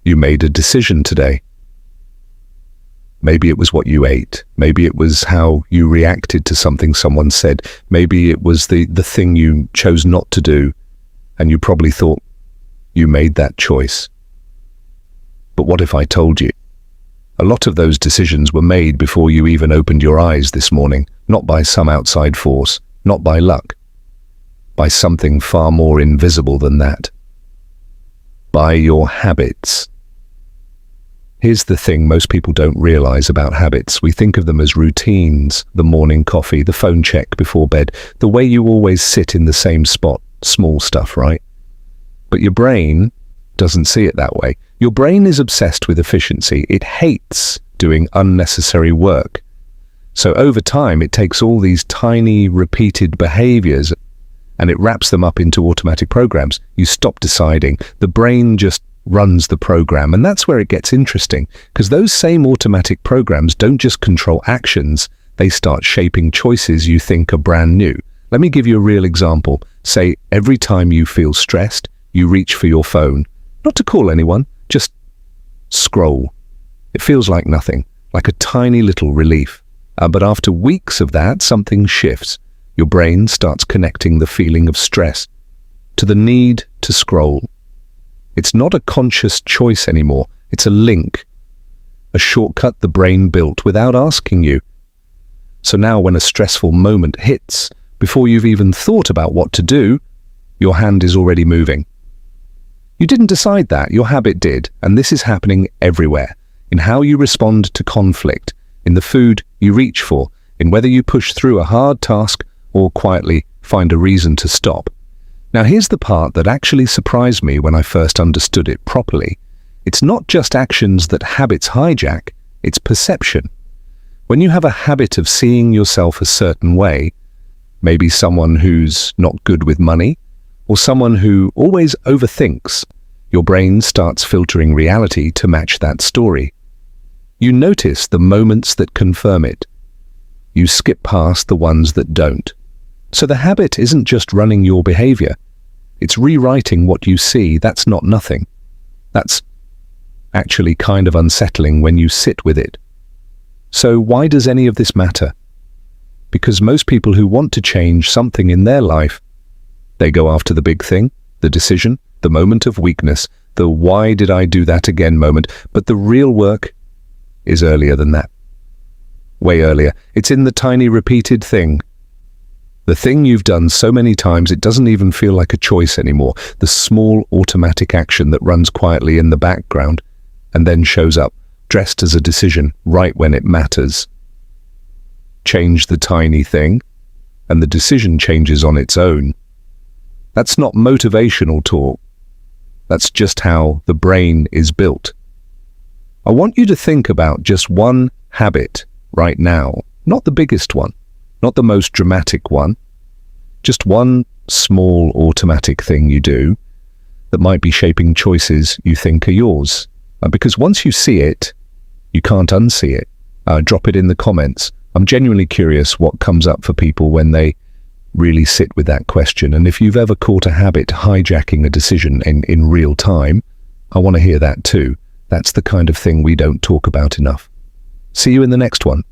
You made a decision today. Maybe it was what you ate. Maybe it was how you reacted to something someone said. Maybe it was the thing you chose not to do, and you probably thought you made that choice. But what if I told you? A lot of those decisions were made before you even opened your eyes this morning, not by some outside force, not by luck, by something far more invisible than that. By your habits. Here's the thing most people don't realize about habits. We think of them as routines, the morning coffee, the phone check before bed, the way you always sit in the same spot, small stuff, right? But your brain doesn't see it that way. Your brain is obsessed with efficiency. It hates doing unnecessary work. So over time, it takes all these tiny, repeated behaviors and it wraps them up into automatic programs. You stop deciding. The brain just runs the program, and that's where it gets interesting, because those same automatic programs don't just control actions, they start shaping choices you think are brand new. Let me give you a real example. Say every time you feel stressed, you reach for your phone, not to call anyone, just scroll. It feels like nothing, like a tiny little relief. But after weeks of that, something shifts. Your brain starts connecting the feeling of stress to the need to scroll. It's not a conscious choice anymore. It's a link, a shortcut the brain built without asking you. So now when a stressful moment hits, before you've even thought about what to do, your hand is already moving. You didn't decide that, your habit did, and this is happening everywhere. In how you respond to conflict, in the food you reach for, in whether you push through a hard task or quietly find a reason to stop. Now here's the part that actually surprised me when I first understood it properly. It's not just actions that habits hijack, it's perception. When you have a habit of seeing yourself a certain way, maybe someone who's not good with money, or someone who always overthinks, your brain starts filtering reality to match that story. You notice the moments that confirm it. You skip past the ones that don't. So the habit isn't just running your behavior. It's rewriting what you see. That's not nothing. That's actually kind of unsettling when you sit with it. So why does any of this matter? Because most people who want to change something in their life, they go after the big thing, the decision, the moment of weakness, the why did I do that again moment. But the real work is earlier than that. Way earlier. It's in the tiny repeated thing. The thing you've done so many times it doesn't even feel like a choice anymore. The small automatic action that runs quietly in the background and then shows up, dressed as a decision right when it matters. Change the tiny thing, and the decision changes on its own. That's not motivational talk. That's just how the brain is built. I want you to think about just one habit right now, not the biggest one. Not the most dramatic one, just one small automatic thing you do that might be shaping choices you think are yours. Because once you see it, you can't unsee it. Drop it in the comments. I'm genuinely curious what comes up for people when they really sit with that question. And if you've ever caught a habit hijacking a decision in real time, I want to hear that too. That's the kind of thing we don't talk about enough. See you in the next one.